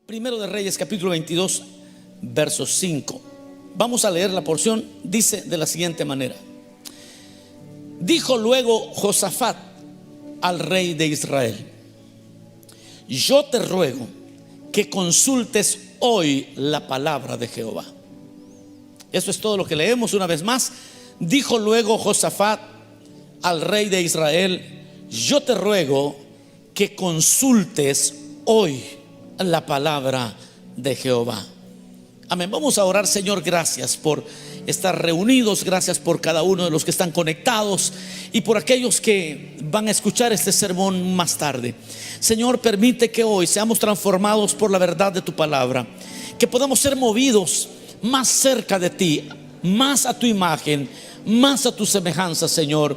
Primero de Reyes, capítulo 22, verso 5. Vamos a leer la porción. Dice de la siguiente manera: dijo luego Josafat al rey de Israel: yo te ruego que consultes hoy la palabra de Jehová. Eso es todo lo que leemos una vez más. Dijo luego Josafat al rey de Israel: yo te ruego que consultes hoy la palabra de Jehová. Amén. Vamos a orar. Señor, gracias por estar reunidos, gracias por cada uno de los que están conectados y por aquellos que van a escuchar este sermón más tarde. Señor, permite que hoy seamos transformados por la verdad de tu palabra, que podamos ser movidos más cerca de ti, más a tu imagen, más a tu semejanza. Señor,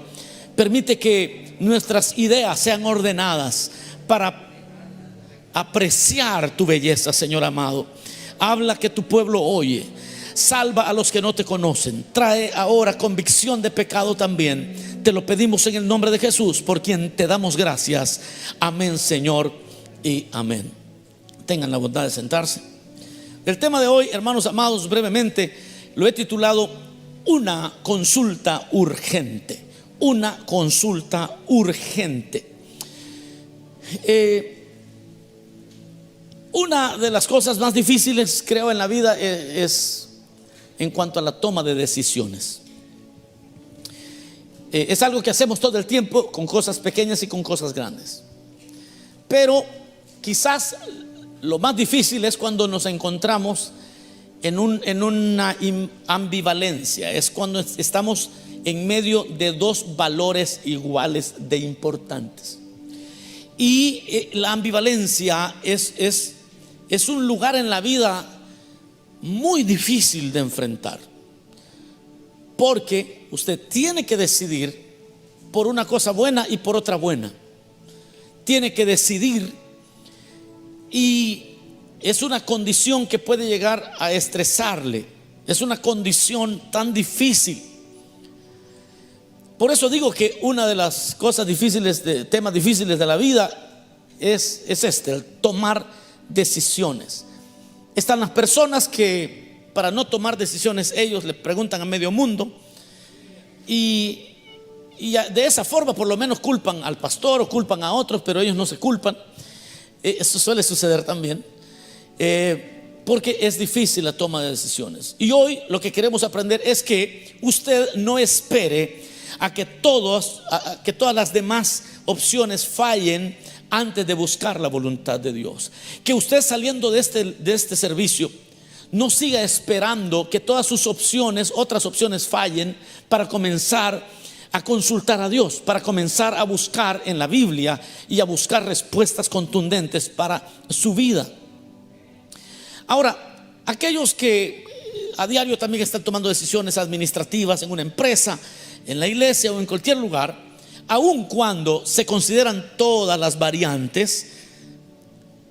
permite que nuestras ideas sean ordenadas para apreciar tu belleza. Señor amado, habla que tu pueblo oye. Salva a los que no te conocen. Trae ahora convicción de pecado también. Te lo pedimos en el nombre de Jesús, por quien te damos gracias. Amén, Señor, y amén. Tengan la bondad de sentarse. El tema de hoy, hermanos amados, brevemente lo he titulado una consulta urgente. Una consulta urgente. Una de las cosas más difíciles, creo, en la vida es en cuanto a la toma de decisiones. Es algo que hacemos todo el tiempo, con cosas pequeñas y con cosas grandes. Pero quizás lo más difícil es cuando nos encontramos en una ambivalencia. Es cuando estamos en medio de dos valores iguales de importantes. Y la ambivalencia es un lugar en la vida muy difícil de enfrentar, porque usted tiene que decidir por una cosa buena y por otra buena. Tiene que decidir, y es una condición que puede llegar a estresarle. Es una condición tan difícil. Por eso digo que una de las cosas difíciles, temas difíciles de la vida es el tomar decisiones. Están las personas que, para no tomar decisiones, ellos le preguntan a medio mundo y de esa forma por lo menos culpan al pastor o culpan a otros, pero ellos no se culpan. Eso suele suceder también, porque es difícil la toma de decisiones. Y hoy lo que queremos aprender es que usted no espere a que todas las demás opciones fallen antes de buscar la voluntad de Dios. Que usted, saliendo de este servicio, no siga esperando que todas sus otras opciones fallen para comenzar a consultar a Dios, para comenzar a buscar en la Biblia y a buscar respuestas contundentes para su vida. Ahora, aquellos que a diario también están tomando decisiones administrativas en una empresa, en la iglesia o en cualquier lugar, aun cuando se consideran todas las variantes,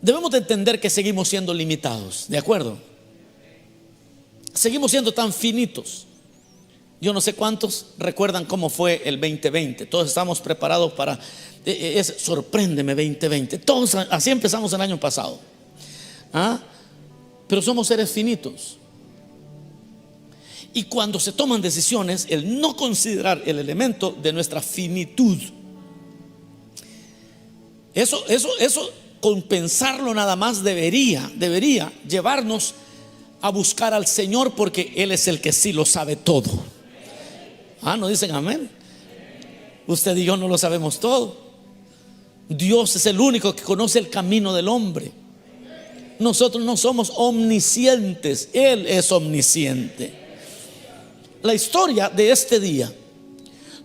debemos de entender que seguimos siendo limitados, ¿de acuerdo? Seguimos siendo tan finitos. Yo no sé cuántos recuerdan cómo fue el 2020. Todos estamos preparados para sorpréndeme 2020. Todos así empezamos el año pasado. Pero somos seres finitos. Y cuando se toman decisiones, el no considerar el elemento de nuestra finitud, eso con pensarlo nada más debería llevarnos a buscar al Señor, porque Él es el que sí lo sabe todo. ¿No dicen amén? Usted y yo no lo sabemos todo. Dios es el único que conoce el camino del hombre. Nosotros no somos omniscientes, Él es omnisciente. La historia de este día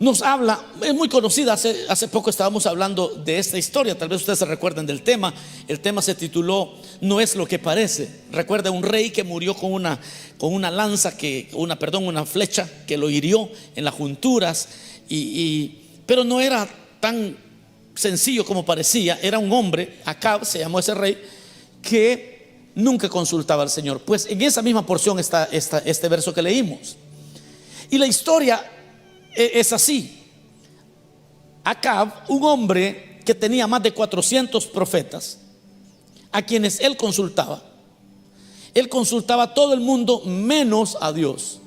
nos habla, es muy conocida. Hace poco estábamos hablando de esta historia. Tal vez ustedes se recuerden del tema. El tema se tituló No es lo que parece. Recuerda un rey que murió con una lanza, una flecha que lo hirió en las junturas, pero no era tan sencillo como parecía. Era un hombre, Acab se llamó ese rey, que nunca consultaba al Señor. Pues en esa misma porción está este verso que leímos. Y la historia es así. Acab, un hombre que tenía más de 400 profetas, a quienes él consultaba. Él consultaba a todo el mundo menos a Dios.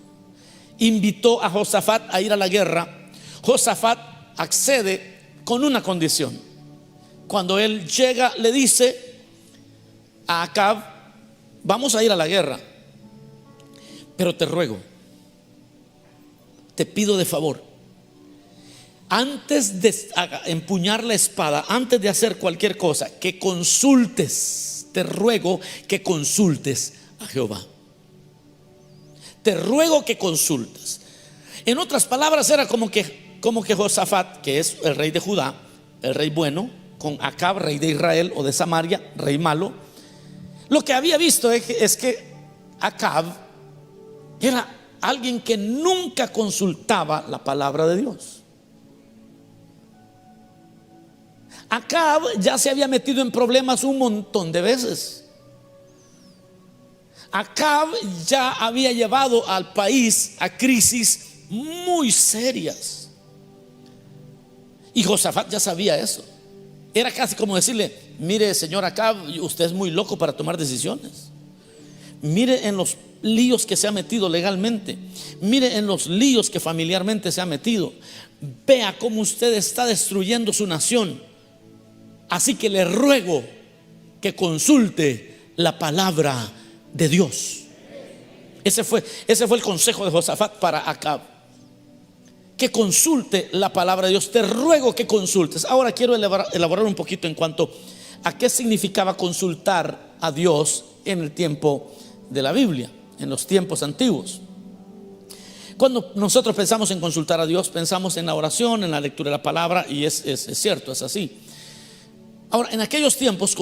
Invitó a Josafat a ir a la guerra. Josafat accede con una condición. Cuando él llega, le dice a Acab: vamos a ir a la guerra, pero te ruego, te pido de favor, antes de empuñar la espada, antes de hacer cualquier cosa, que consultes, te ruego que consultes a Jehová. Te ruego que consultes. En otras palabras, era como que Josafat, que es el rey de Judá, el rey bueno, con Acab, rey de Israel o de Samaria, rey malo, lo que había visto es que Acab era alguien que nunca consultaba la palabra de Dios. Acab ya se había metido en problemas un montón de veces. Acab ya había llevado al país a crisis muy serias. Y Josafat ya sabía eso. Era casi como decirle: mire, señor Acab, usted es muy loco para tomar decisiones. Mire en los líos que se ha metido legalmente. Mire en los líos que familiarmente se ha metido. Vea cómo usted está destruyendo su nación. Así que le ruego que consulte la palabra de Dios. Ese fue el consejo de Josafat para Acab: que consulte la palabra de Dios. Te ruego que consultes. Ahora quiero elaborar un poquito en cuanto a qué significaba consultar a Dios en el tiempo de la Biblia, en los tiempos antiguos. Cuando nosotros pensamos en consultar a Dios, pensamos en la oración, en la lectura de la palabra, y es cierto, es así. Ahora, en aquellos tiempos,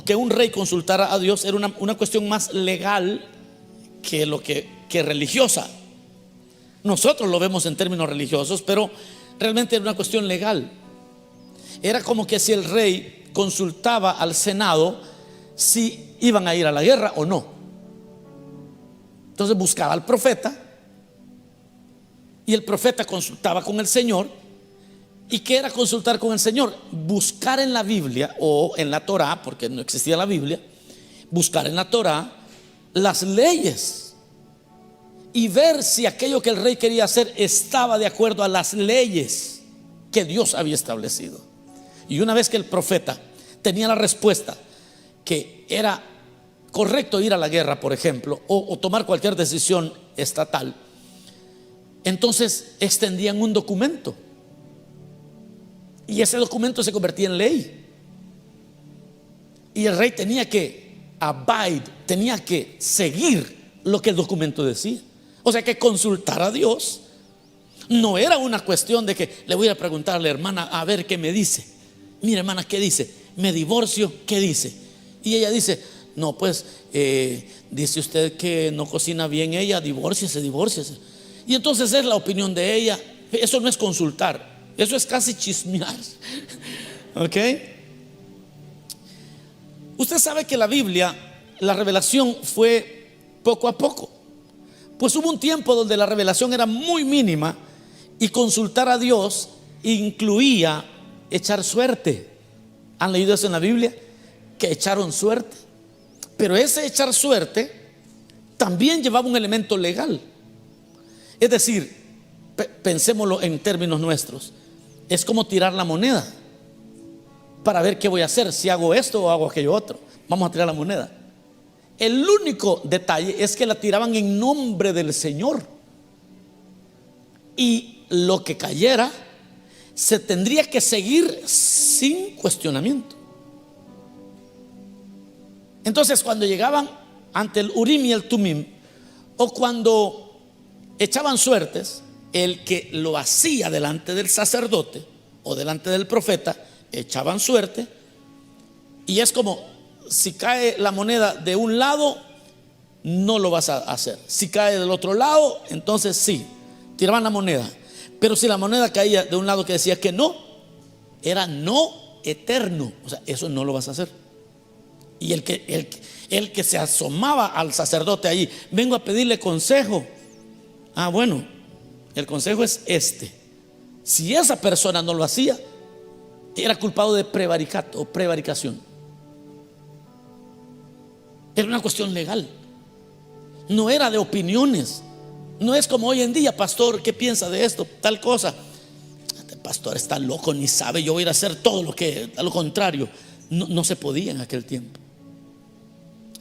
que un rey consultara a Dios era una cuestión más legal que religiosa. Nosotros lo vemos en términos religiosos, pero realmente era una cuestión legal. Era como que si el rey consultaba al Senado si iban a ir a la guerra o no. Entonces buscaba al profeta, y el profeta consultaba con el Señor. ¿Y qué era consultar con el Señor? Buscar en la Biblia o en la Torá, porque no existía la Biblia, buscar en la Torá las leyes y ver si aquello que el rey quería hacer estaba de acuerdo a las leyes que Dios había establecido. Y una vez que el profeta tenía la respuesta que era correcto ir a la guerra, por ejemplo, o tomar cualquier decisión estatal, entonces extendían un documento. Y ese documento se convertía en ley. Y el rey tenía que tenía que seguir lo que el documento decía. O sea que consultar a Dios no era una cuestión de que le voy a preguntar a la hermana a ver qué me dice. Mira, hermana, ¿qué dice? Me divorcio, ¿qué dice? Y ella dice: no, pues dice usted que no cocina bien ella, divórciese. Y entonces es la opinión de ella. Eso no es consultar. Eso es casi chismear. ¿Ok? Usted sabe que la Biblia, la revelación fue poco a poco. Pues hubo un tiempo donde la revelación era muy mínima y consultar a Dios incluía echar suerte. ¿Han leído eso en la Biblia? Que echaron suerte. Pero ese echar suerte también llevaba un elemento legal. Es decir, pensémoslo en términos nuestros. Es como tirar la moneda para ver qué voy a hacer, si hago esto o hago aquello otro. Vamos a tirar la moneda. El único detalle es que la tiraban en nombre del Señor, y lo que cayera se tendría que seguir sin cuestionamiento. Entonces, cuando llegaban ante el Urim y el Tumim, o cuando echaban suertes, el que lo hacía delante del sacerdote o delante del profeta, echaban suerte. Y es como: si cae la moneda de un lado, no lo vas a hacer. Si cae del otro lado, entonces sí, tiraban la moneda. Pero si la moneda caía de un lado que decía que no, era no eterno. O sea, eso no lo vas a hacer. Y el que se asomaba al sacerdote allí: vengo a pedirle consejo. Ah, bueno, el consejo es este. Si esa persona no lo hacía, era culpado de prevaricato o prevaricación. Era una cuestión legal. No era de opiniones. No es como hoy en día: pastor, ¿qué piensa de esto? Tal cosa. Este pastor está loco, ni sabe, yo voy a ir a hacer todo a lo contrario. No, no se podía en aquel tiempo.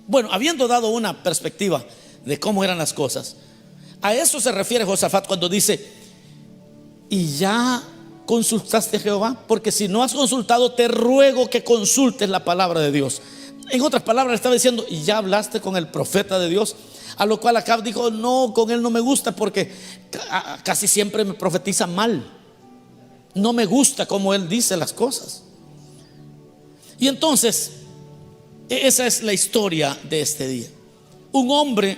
Bueno, habiendo dado una perspectiva de cómo eran las cosas, a eso se refiere Josafat cuando dice: ¿y ya consultaste a Jehová? Porque si no has consultado, te ruego que consultes la palabra de Dios. En otras palabras, estaba diciendo: ¿y ya hablaste con el profeta de Dios? A lo cual Acab dijo: no, con él no me gusta, porque casi siempre me profetiza mal. No me gusta cómo él dice las cosas. Y entonces, esa es la historia de este día. Un hombre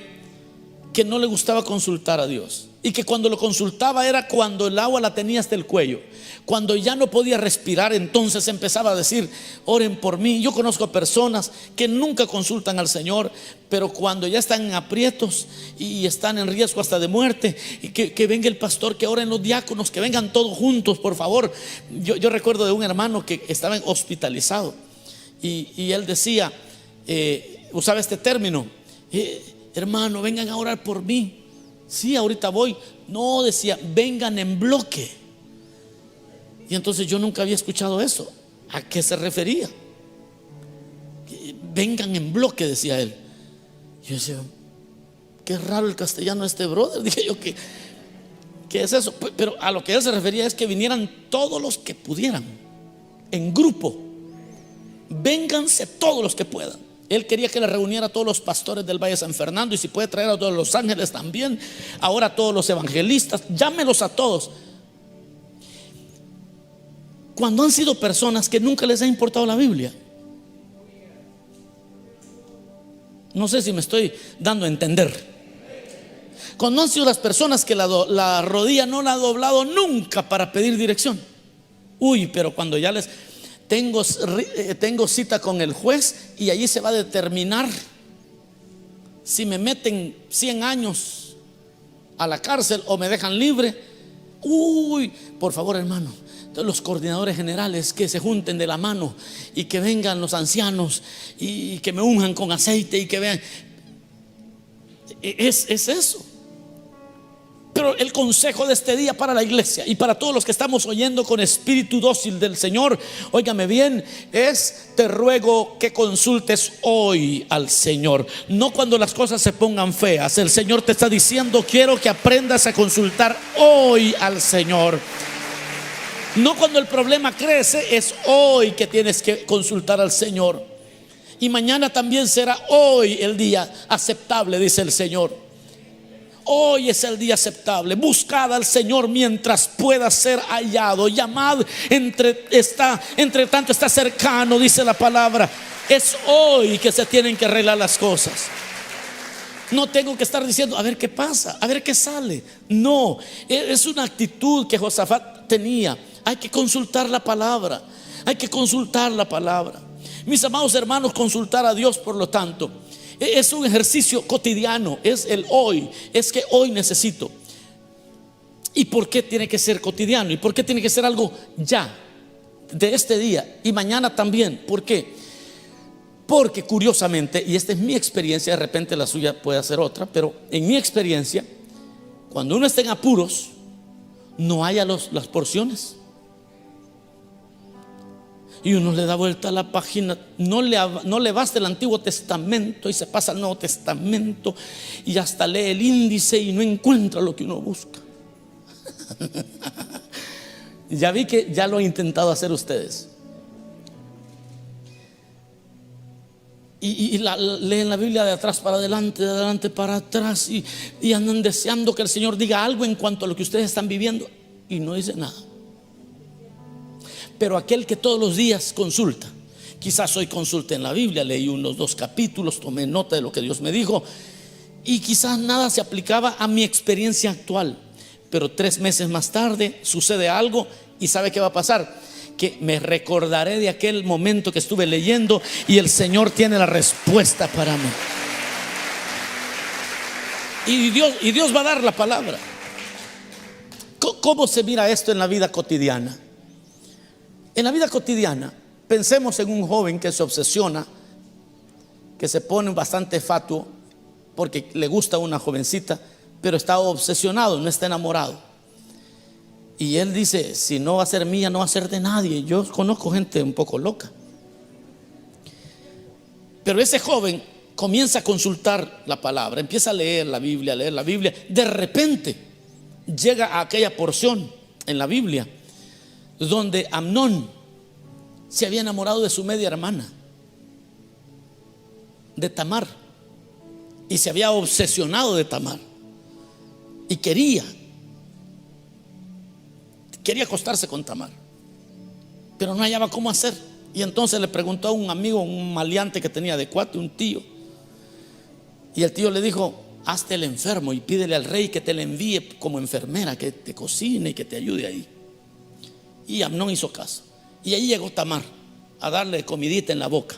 que no le gustaba consultar a Dios, y que cuando lo consultaba era cuando el agua la tenía hasta el cuello. Cuando ya no podía respirar, entonces empezaba a decir: oren por mí. Yo conozco personas que nunca consultan al Señor, pero cuando ya están en aprietos y están en riesgo hasta de muerte, y que venga el pastor, que oren los diáconos, que vengan todos juntos, por favor. Yo recuerdo de un hermano que estaba hospitalizado, y él decía, usaba este término: hermano, vengan a orar por mí. Sí, ahorita voy. No, decía, vengan en bloque. Y entonces yo nunca había escuchado eso. ¿A qué se refería? Vengan en bloque, decía él. Yo decía: qué raro el castellano este brother. Dije yo: ¿qué es eso? Pero a lo que él se refería es que vinieran todos los que pudieran, en grupo. Vénganse todos los que puedan. Él quería que le reuniera a todos los pastores del Valle de San Fernando, y si puede traer a todos los ángeles también, ahora a todos los evangelistas, llámelos a todos. Cuando han sido personas que nunca les ha importado la Biblia. No sé si me estoy dando a entender. Cuando han sido las personas que la rodilla no la ha doblado nunca para pedir dirección. Uy, pero cuando ya les tengo cita con el juez, y allí se va a determinar si me meten 100 años a la cárcel o me dejan libre. Uy, por favor, hermano, los coordinadores generales que se junten de la mano, y que vengan los ancianos y que me unjan con aceite y que vean. Es eso. Pero el consejo de este día para la iglesia y para todos los que estamos oyendo con espíritu dócil del Señor, óigame bien, es: te ruego que consultes hoy al Señor, no cuando las cosas se pongan feas. El Señor te está diciendo: quiero que aprendas a consultar hoy al Señor. No cuando el problema crece, es hoy que tienes que consultar al Señor. Y mañana también será hoy el día aceptable, dice el Señor. Hoy es el día aceptable. Buscad al Señor mientras pueda ser hallado. Llamad entre tanto está cercano, dice la palabra. Es hoy que se tienen que arreglar las cosas. No tengo que estar diciendo: a ver qué pasa, a ver qué sale. No, es una actitud que Josafat tenía. Hay que consultar la palabra. Hay que consultar la palabra. Mis amados hermanos, consultar a Dios, por lo tanto, es un ejercicio cotidiano. Es el hoy. Es que hoy necesito. ¿Y por qué tiene que ser cotidiano? ¿Y por qué tiene que ser algo ya, de este día y mañana también? ¿Por qué? Porque curiosamente, y esta es mi experiencia, de repente la suya puede ser otra, pero en mi experiencia, cuando uno está en apuros, no haya las porciones, y uno le da vuelta a la página. No le basta el Antiguo Testamento y se pasa al Nuevo Testamento, y hasta lee el índice y no encuentra lo que uno busca. Ya vi que ya lo han intentado hacer ustedes. Y leen la Biblia de atrás para adelante, de adelante para atrás, y andan deseando que el Señor diga algo en cuanto a lo que ustedes están viviendo, y no dice nada. Pero aquel que todos los días consulta, quizás hoy consulté en la Biblia, leí unos 2 capítulos, tomé nota de lo que Dios me dijo, y quizás nada se aplicaba a mi experiencia actual, pero 3 meses más tarde sucede algo, y ¿sabe qué va a pasar? Que me recordaré de aquel momento que estuve leyendo, y el Señor tiene la respuesta para mí. Y Dios va a dar la palabra. ¿Cómo se mira esto en la vida cotidiana? En la vida cotidiana, pensemos en un joven que se obsesiona, que se pone bastante fatuo porque le gusta una jovencita, pero está obsesionado, no está enamorado. Y él dice: si no va a ser mía, no va a ser de nadie. Yo conozco gente un poco loca. Pero ese joven comienza a consultar la palabra, empieza a leer la Biblia, De repente llega a aquella porción en la Biblia donde Amnón se había enamorado de su media hermana, de Tamar, y se había obsesionado de Tamar y quería acostarse con Tamar, pero no hallaba cómo hacer. Y entonces le preguntó a un amigo, un maleante que tenía de cuate, un tío, y el tío le dijo: hazte el enfermo y pídele al rey que te le envíe como enfermera, que te cocine y que te ayude ahí. Y Amnón hizo caso, y ahí llegó Tamar a darle comidita en la boca.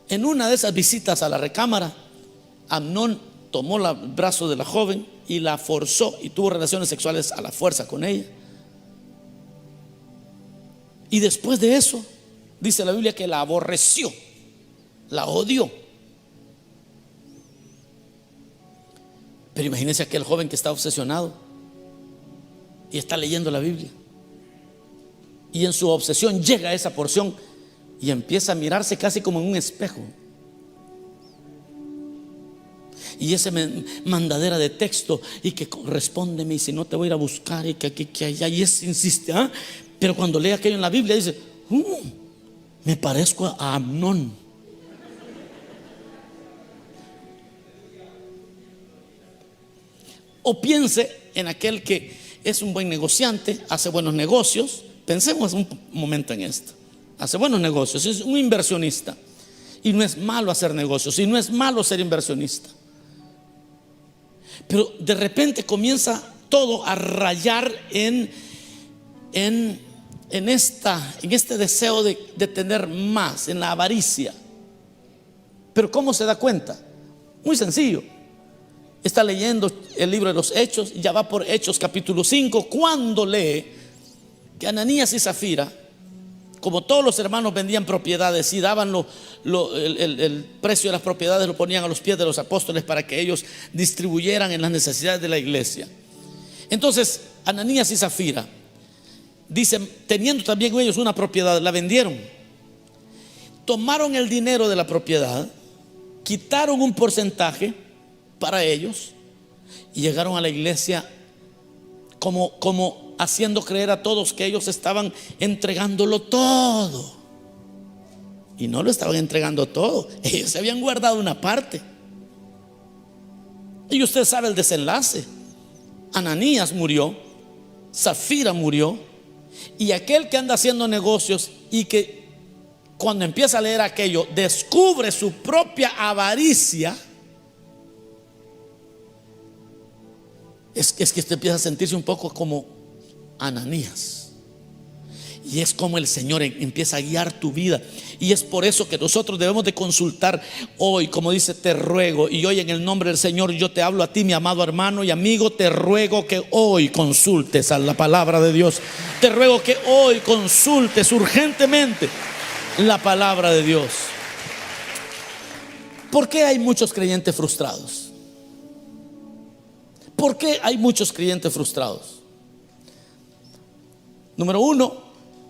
En una de esas visitas a la recámara, Amnón tomó el brazo de la joven y la forzó y tuvo relaciones sexuales a la fuerza con ella. Y después de eso, dice la Biblia que la aborreció, la odió. Pero imagínense aquel joven que está obsesionado y está leyendo la Biblia, y en su obsesión llega a esa porción y empieza a mirarse casi como en un espejo. Y ese mandadera de texto, y que respóndeme, y si no te voy a ir a buscar, y que allá, y ese insiste, ¿ah? Pero cuando lee aquello en la Biblia dice: me parezco a Amnón. O piense en aquel que es un buen negociante, hace buenos negocios. Pensemos un momento en esto. Hace buenos negocios, es un inversionista, y no es malo hacer negocios, y no es malo ser inversionista. Pero de repente comienza todo a rayar en este deseo de tener más, en la avaricia. Pero ¿cómo se da cuenta? Muy sencillo. Está leyendo el libro de los Hechos, ya va por Hechos capítulo 5, cuando lee que Ananías y Zafira, como todos los hermanos vendían propiedades y daban el precio de las propiedades, lo ponían a los pies de los apóstoles para que ellos distribuyeran en las necesidades de la iglesia. Entonces Ananías y Zafira, dicen, teniendo también ellos una propiedad, la vendieron, tomaron el dinero de la propiedad, quitaron un porcentaje para ellos y llegaron a la iglesia como haciendo creer a todos que ellos estaban entregándolo todo. Y no lo estaban entregando todo, ellos se habían guardado una parte. Y usted sabe el desenlace. Ananías murió, Zafira murió, y aquel que anda haciendo negocios y que cuando empieza a leer aquello descubre su propia avaricia, es que usted empieza a sentirse un poco como Ananías. Y es como el Señor empieza a guiar tu vida. Y es por eso que nosotros debemos de consultar hoy, como dice, te ruego. Y hoy en el nombre del Señor yo te hablo a ti, mi amado hermano y amigo. Te ruego que hoy consultes a la palabra de Dios. Te ruego que hoy consultes urgentemente la palabra de Dios. ¿Por qué hay muchos creyentes frustrados? ¿Por qué hay muchos creyentes frustrados? Número uno,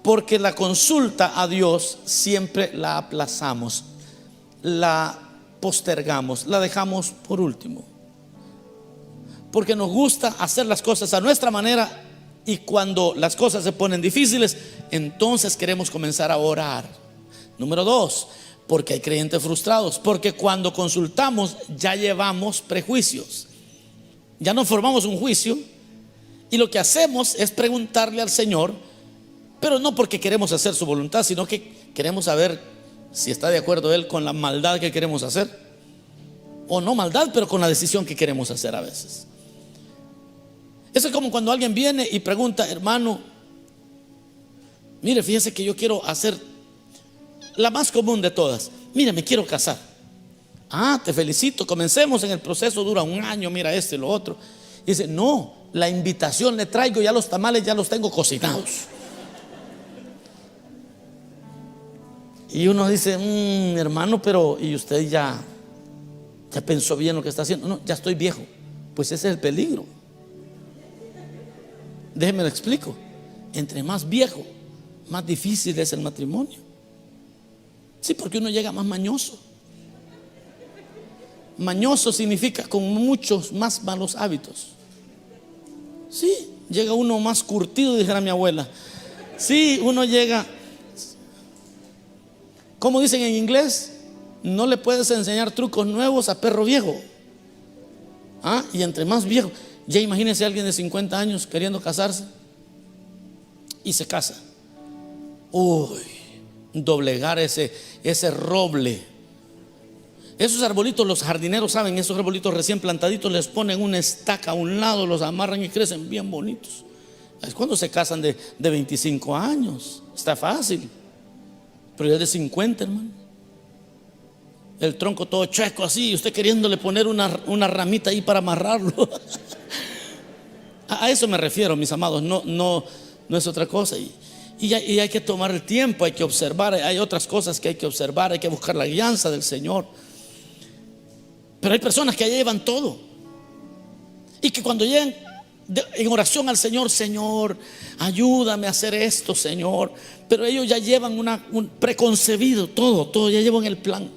porque la consulta a Dios siempre la aplazamos, la postergamos, la dejamos por último. Porque nos gusta hacer las cosas a nuestra manera, y cuando las cosas se ponen difíciles, entonces queremos comenzar a orar. Número dos, porque hay creyentes frustrados, porque cuando consultamos ya llevamos prejuicios, ya nos formamos un juicio, y lo que hacemos es preguntarle al Señor, pero no porque queremos hacer su voluntad, sino que queremos saber si está de acuerdo Él con la maldad que queremos hacer, o no maldad, pero con la decisión que queremos hacer a veces. Eso es como cuando alguien viene y pregunta: hermano, mire, fíjese que yo quiero hacer la más común de todas. Mire, me quiero casar. Ah, te felicito, comencemos en el proceso, dura un año, mira esto y lo otro. Y dice: no, la invitación le traigo, ya los tamales ya los tengo cocinados. Y uno dice, hermano, pero ¿y usted ya pensó bien lo que está haciendo? No, ya estoy viejo. Pues ese es el peligro. Déjeme lo explico. Entre más viejo, más difícil es el matrimonio. Sí, porque uno llega más mañoso. Mañoso significa con muchos más malos hábitos. Sí, llega uno más curtido, dijera mi abuela. Sí, uno llega, como dicen en inglés, no le puedes enseñar trucos nuevos a perro viejo. Y entre más viejo, ya imagínense a alguien de 50 años queriendo casarse y se casa. Uy, doblegar ese roble. Esos arbolitos, los jardineros saben, esos arbolitos recién plantaditos les ponen una estaca a un lado, los amarran y crecen bien bonitos. Es cuando se casan de 25 años. Está fácil. Pero ya de 50, hermano. El tronco todo chueco así, y usted queriéndole poner una ramita ahí para amarrarlo. A eso me refiero, mis amados. No es otra cosa. Y hay que tomar el tiempo, hay que observar. Hay otras cosas que hay que observar, hay que buscar la guianza del Señor. Pero hay personas que ya llevan todo, y que cuando llegan en oración al Señor, Señor, ayúdame a hacer esto, Señor, pero ellos ya llevan un preconcebido, todo ya llevan el plan.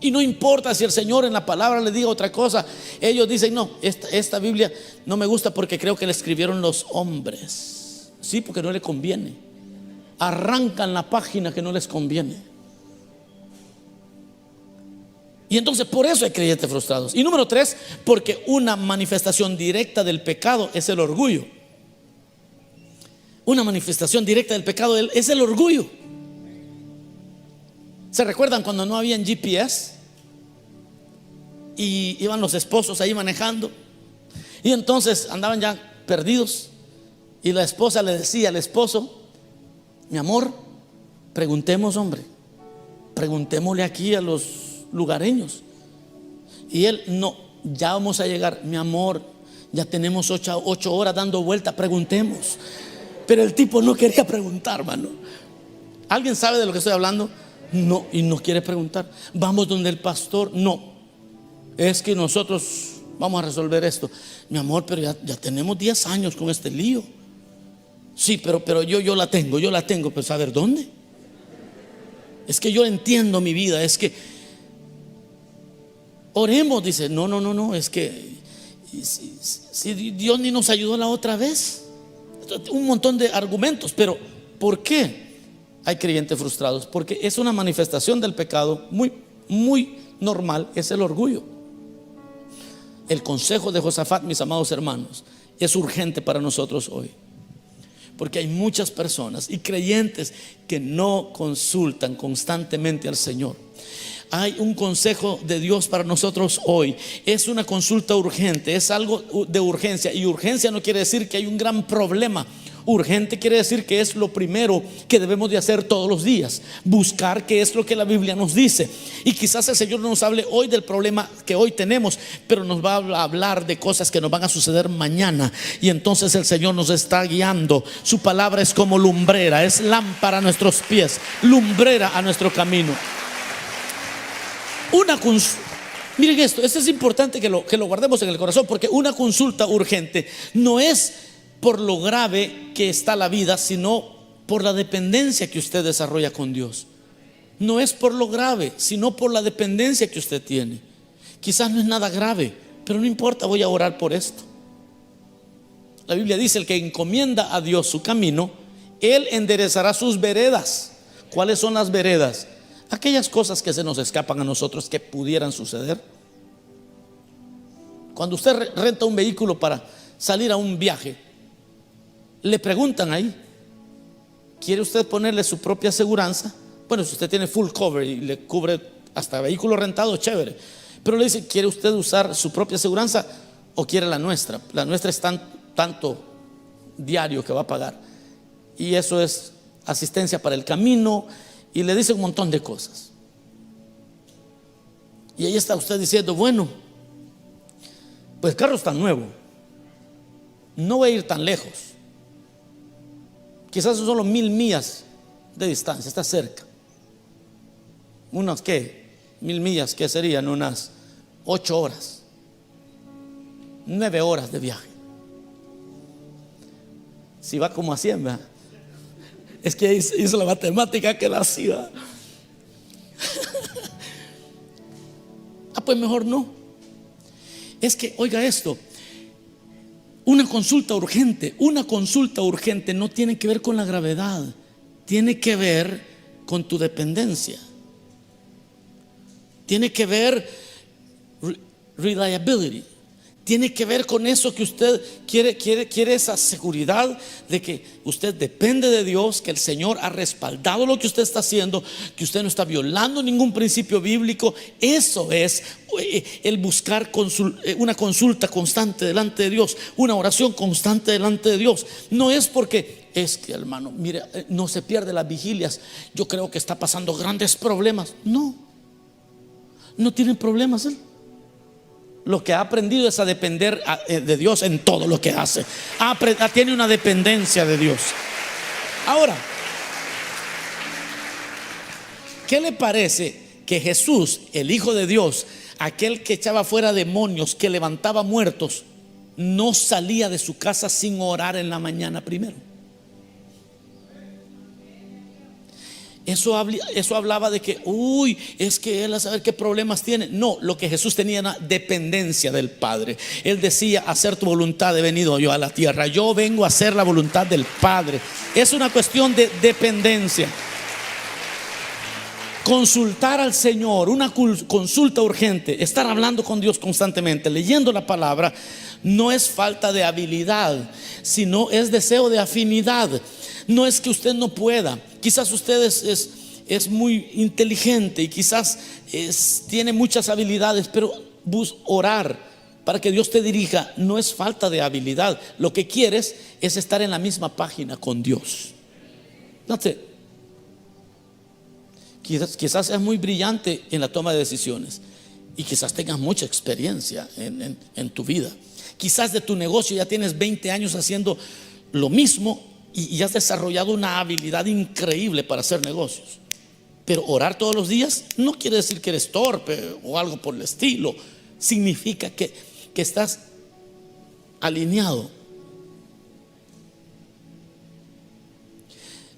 Y no importa si el Señor en la palabra le diga otra cosa, ellos dicen, no, esta Biblia no me gusta porque creo que la escribieron los hombres. Sí, porque no le conviene. Arrancan la página que no les conviene. Y entonces por eso hay creyentes frustrados. Y número 3, porque una manifestación directa del pecado es el orgullo. Una manifestación directa del pecado es el orgullo. ¿Se recuerdan cuando no habían GPS? Y iban los esposos ahí manejando, y entonces andaban ya perdidos, y la esposa le decía al esposo, mi amor, preguntemos, hombre, preguntémosle aquí a los lugareños. Y él, no, ya vamos a llegar, mi amor, ya tenemos 8 horas dando vuelta, preguntemos. Pero el tipo no quería preguntar, hermano. ¿Alguien sabe de lo que estoy hablando? No, y no quiere preguntar. Vamos donde el pastor, no, es que nosotros vamos a resolver esto. Mi amor, pero ya tenemos 10 años con este lío. Sí, pero yo la tengo, pero ¿saber dónde? Es que yo entiendo mi vida, es que oremos, dice, no, es que si Dios ni nos ayudó la otra vez. Un montón de argumentos, pero ¿por qué hay creyentes frustrados? Porque es una manifestación del pecado muy normal, es el orgullo. El consejo de Josafat, mis amados hermanos, es urgente para nosotros hoy, porque hay muchas personas y creyentes que no consultan constantemente al Señor. Hay un consejo de Dios para nosotros hoy. Es una consulta urgente, es algo de urgencia. Y urgencia no quiere decir que hay un gran problema. Urgente quiere decir que es lo primero que debemos de hacer todos los días. Buscar qué es lo que la Biblia nos dice. Y quizás el Señor no nos hable hoy del problema que hoy tenemos, pero nos va a hablar de cosas que nos van a suceder mañana. Y entonces el Señor nos está guiando. Su palabra es como lumbrera, es lámpara a nuestros pies, lumbrera a nuestro camino. Miren esto es importante que lo guardemos en el corazón, porque una consulta urgente no es por lo grave que está la vida, sino por la dependencia que usted desarrolla con Dios. No es por lo grave, sino por la dependencia que usted tiene. Quizás no es nada grave, pero no importa, voy a orar por esto. La Biblia dice, el que encomienda a Dios su camino, Él enderezará sus veredas. ¿Cuáles son las veredas? Aquellas cosas que se nos escapan a nosotros que pudieran suceder. Cuando usted renta un vehículo para salir a un viaje, le preguntan ahí, ¿quiere usted ponerle su propia aseguranza? Bueno, si usted tiene full cover y le cubre hasta vehículo rentado, chévere. Pero le dice, ¿quiere usted usar su propia aseguranza o quiere la nuestra? La nuestra es tanto diario que va a pagar, y eso es asistencia para el camino. Y le dice un montón de cosas. Y ahí está usted diciendo, bueno, pues el carro está nuevo, no voy a ir tan lejos. Quizás son solo 1000 millas de distancia, está cerca. unas, ¿qué? 1000 millas, ¿qué serían? Unas 8 horas, 9 horas de viaje. Si va como a 100, ¿verdad? Es que hizo la matemática que la hacía. Pues mejor no. Es que, oiga esto, una consulta urgente no tiene que ver con la gravedad, tiene que ver con tu dependencia, tiene que ver reliability, tiene que ver con eso que usted quiere esa seguridad de que usted depende de Dios, que el Señor ha respaldado lo que usted está haciendo, que usted no está violando ningún principio bíblico. Eso es el buscar una consulta constante delante de Dios, una oración constante delante de Dios. No es porque es que, hermano, mire, no se pierde las vigilias, yo creo que está pasando grandes problemas. No tienen problemas él. Lo que ha aprendido es a depender de Dios en todo lo que hace. Tiene una dependencia de Dios. Ahora, ¿qué le parece que Jesús, el Hijo de Dios, aquel que echaba fuera demonios, que levantaba muertos, no salía de su casa sin orar en la mañana primero? Eso hablaba de que, es que él a saber qué problemas tiene. No, lo que Jesús tenía era dependencia del Padre. Él decía: hacer tu voluntad he venido yo a la tierra. Yo vengo a hacer la voluntad del Padre. Es una cuestión de dependencia. Consultar al Señor, una consulta urgente, estar hablando con Dios constantemente, leyendo la palabra, no es falta de habilidad, sino es deseo de afinidad. No es que usted no pueda. Quizás usted es muy inteligente y quizás tiene muchas habilidades, pero orar para que Dios te dirija no es falta de habilidad. Lo que quieres es estar en la misma página con Dios. Quizás seas muy brillante en la toma de decisiones y quizás tengas mucha experiencia en tu vida. Quizás de tu negocio ya tienes 20 años haciendo lo mismo y has desarrollado una habilidad increíble para hacer negocios. Pero orar todos los días no quiere decir que eres torpe o algo por el estilo. Significa que estás alineado.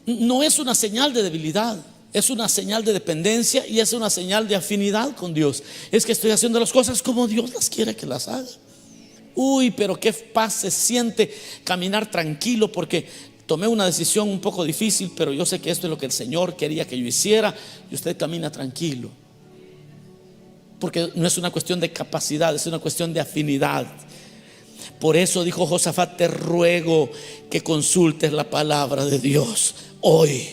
No es una señal de debilidad, es una señal de dependencia y es una señal de afinidad con Dios. Es que estoy haciendo las cosas como Dios las quiere que las haga. Pero qué paz se siente caminar tranquilo porque tomé una decisión un poco difícil, pero yo sé que esto es lo que el Señor quería que yo hiciera, y usted camina tranquilo. Porque no es una cuestión de capacidad, es una cuestión de afinidad. Por eso dijo Josafat: te ruego que consultes la palabra de Dios hoy.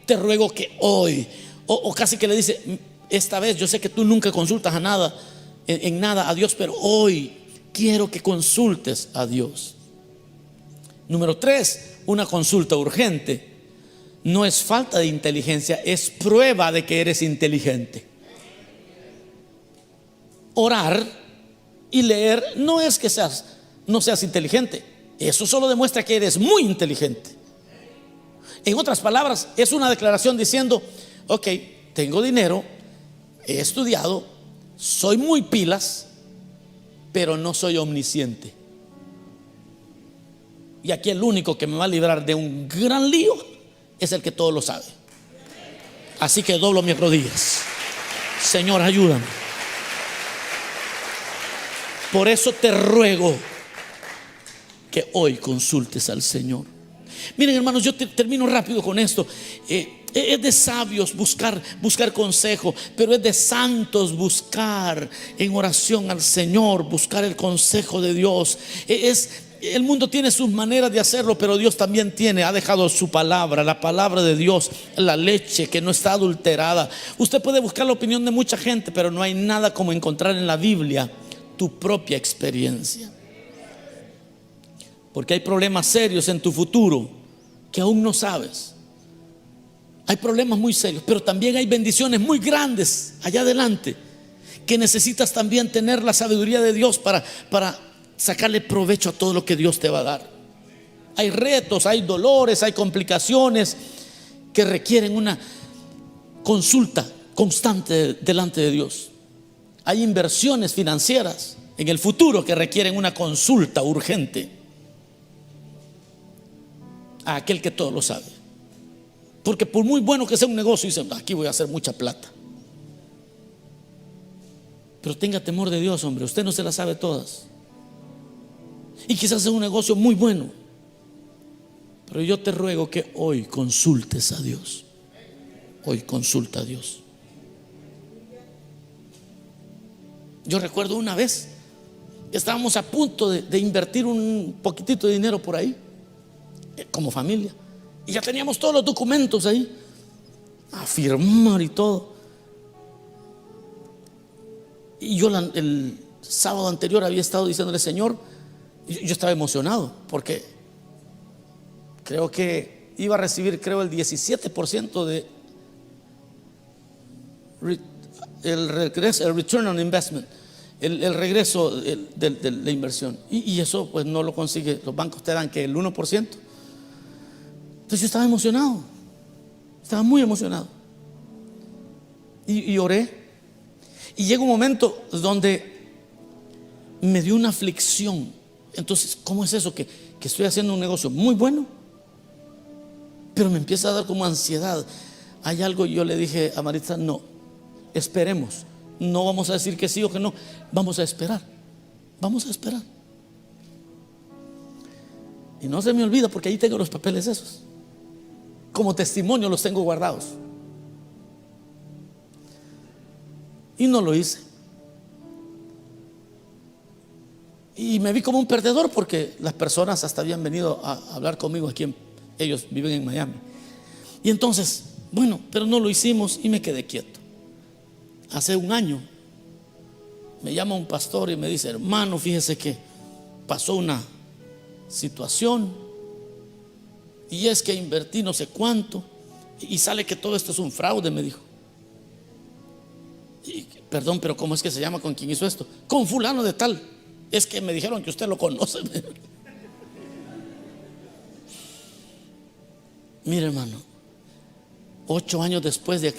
Te ruego que hoy, o casi que le dice: esta vez yo sé que tú nunca consultas en nada a Dios, pero hoy quiero que consultes a Dios. Número 3, una consulta urgente no es falta de inteligencia, es prueba de que eres inteligente. Orar y leer no es que no seas inteligente, eso solo demuestra que eres muy inteligente. En otras palabras, es una declaración diciendo: ok, tengo dinero, he estudiado, soy muy pilas, pero no soy omnisciente. Y aquí el único que me va a librar de un gran lío es el que todo lo sabe. Así que doblo mis rodillas. Señor, ayúdame. Por eso te ruego que hoy consultes al Señor. Miren, hermanos, yo termino rápido con esto. Es de sabios buscar consejo, pero es de santos buscar en oración al Señor, buscar el consejo de Dios. El mundo tiene sus maneras de hacerlo, pero Dios también ha dejado su palabra, la palabra de Dios, la leche que no está adulterada. Usted puede buscar la opinión de mucha gente, pero no hay nada como encontrar en la Biblia tu propia experiencia. Porque hay problemas serios en tu futuro que aún no sabes. Hay problemas muy serios, pero también hay bendiciones muy grandes allá adelante, que necesitas también tener la sabiduría de Dios para sacarle provecho a todo lo que Dios te va a dar. Hay retos, hay dolores, hay complicaciones que requieren una consulta constante delante de Dios. Hay inversiones financieras en el futuro que requieren una consulta urgente a aquel que todo lo sabe. Porque por muy bueno que sea un negocio, dicen, aquí voy a hacer mucha plata. Pero tenga temor de Dios, hombre, usted no se las sabe todas. Y quizás es un negocio muy bueno, pero yo te ruego que hoy consultes a Dios. Hoy consulta a Dios. Yo recuerdo una vez que estábamos a punto de invertir un poquitito de dinero por ahí, como familia, y ya teníamos todos los documentos ahí a firmar y todo. Y yo el sábado anterior había estado diciéndole, Señor, yo estaba emocionado porque creo que iba a recibir, el 17% de el regreso, el return on investment, el regreso de la inversión. Y eso pues no lo consigue, los bancos te dan que el 1%. Entonces yo estaba emocionado, estaba muy emocionado. Y oré. Y llega un momento donde me dio una aflicción. Entonces, ¿cómo es eso? Que estoy haciendo un negocio muy bueno, pero me empieza a dar como ansiedad. Hay algo, yo le dije a Maritza, no, esperemos. No vamos a decir que sí o que no, vamos a esperar. Vamos a esperar. Y no se me olvida porque ahí tengo los papeles esos. Como testimonio los tengo guardados. Y no lo hice. Y me vi como un perdedor porque las personas hasta habían venido a hablar conmigo aquí. Ellos viven en Miami. Y entonces, bueno, pero no lo hicimos y me quedé quieto. Hace un año me llama un pastor y me dice, hermano, fíjese que pasó una situación y es que invertí no sé cuánto y sale que todo esto es un fraude, me dijo. Y, perdón, pero ¿cómo es que se llama con quien hizo esto? Con fulano de tal. Es que me dijeron que usted lo conoce. Mire, hermano, 8 años después de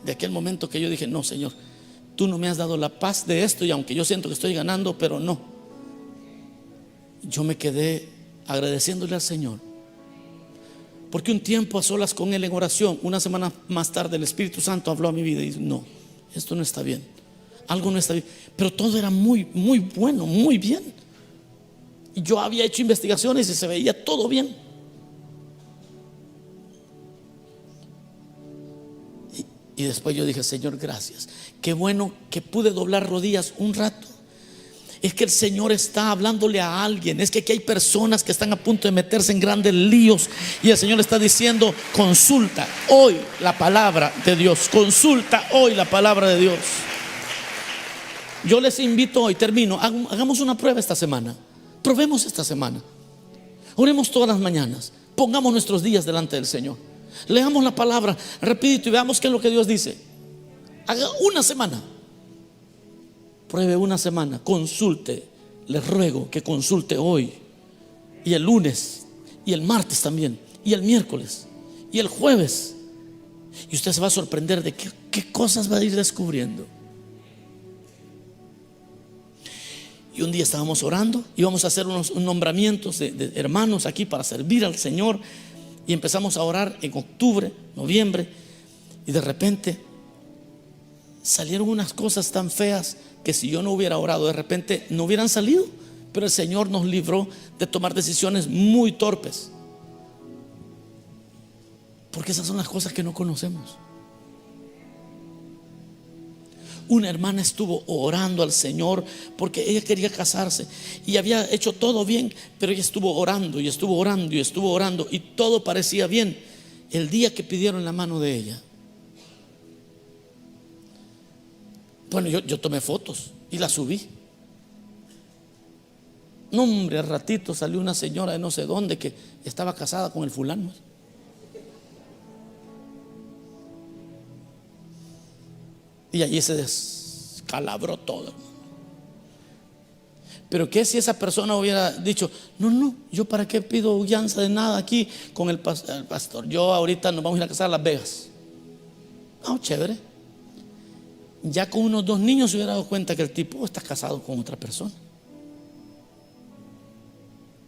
aquel momento que yo dije, no, Señor, tú no me has dado la paz de esto, y aunque yo siento que estoy ganando, pero no. Yo me quedé agradeciéndole al Señor, porque un tiempo a solas con Él en oración, una semana más tarde el Espíritu Santo habló a mi vida y dijo, no, esto no está bien, algo no está bien. Pero todo era muy, muy bueno, muy bien. Y yo había hecho investigaciones y se veía todo bien. Y después yo dije, Señor, gracias. Qué bueno que pude doblar rodillas un rato. Es que el Señor está hablándole a alguien. Es que aquí hay personas que están a punto de meterse en grandes líos y el Señor está diciendo, consulta hoy la palabra de Dios. Consulta hoy la palabra de Dios. Yo les invito hoy, termino, hagamos una prueba esta semana. Probemos esta semana. Oremos todas las mañanas. Pongamos nuestros días delante del Señor. Leamos la palabra rapidito y veamos qué es lo que Dios dice. Haga una semana. Pruebe una semana. Consulte. Les ruego que consulte hoy y el lunes y el martes también y el miércoles y el jueves. Y usted se va a sorprender de qué cosas va a ir descubriendo. Y un día estábamos orando, íbamos a hacer unos nombramientos de hermanos aquí para servir al Señor. Y empezamos a orar en octubre, noviembre, y de repente salieron unas cosas tan feas que si yo no hubiera orado, de repente no hubieran salido. Pero el Señor nos libró de tomar decisiones muy torpes, porque esas son las cosas que no conocemos. Una hermana estuvo orando al Señor porque ella quería casarse y había hecho todo bien, pero ella estuvo orando y estuvo orando y estuvo orando y todo parecía bien el día que pidieron la mano de ella. Bueno, yo tomé fotos y las subí. No, hombre, al ratito salió una señora de no sé dónde que estaba casada con el fulano. Y allí se descalabró todo. Pero ¿qué si esa persona hubiera dicho, no, yo para qué pido guianza de nada aquí con el pastor? Yo ahorita nos vamos a ir a casar a Las Vegas. No, chévere. ya con unos 2 niños se hubiera dado cuenta que el tipo está casado con otra persona.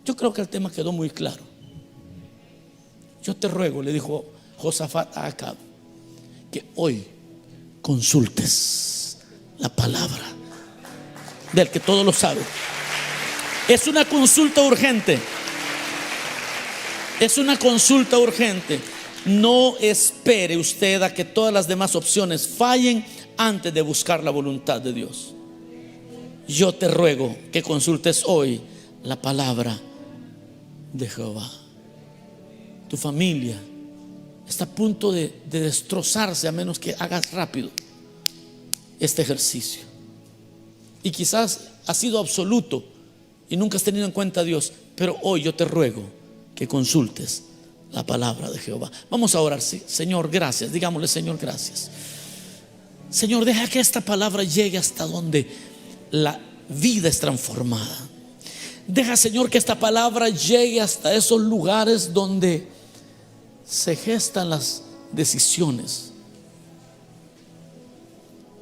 Yo creo que el tema quedó muy claro. Yo te ruego, le dijo Josafat a Acab, que hoy consultes la palabra del que todo lo sabe. Es una consulta urgente. Es una consulta urgente. No espere usted a que todas las demás opciones fallen antes de buscar la voluntad de Dios. Yo te ruego que consultes hoy la palabra de Jehová. Tu familia está a punto de destrozarse a menos que hagas rápido este ejercicio. Y quizás ha sido absoluto y nunca has tenido en cuenta a Dios, pero hoy yo te ruego que consultes la palabra de Jehová. Vamos a orar. Sí, Señor, gracias. Digámosle: Señor, gracias. Señor, deja que esta palabra llegue hasta donde la vida es transformada. Deja, Señor, que esta palabra llegue hasta esos lugares donde se gestan las decisiones.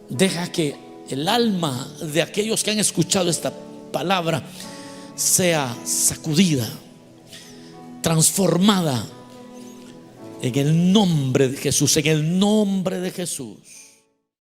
Deja que el alma de aquellos que han escuchado esta palabra sea sacudida, transformada en el nombre de Jesús, en el nombre de Jesús.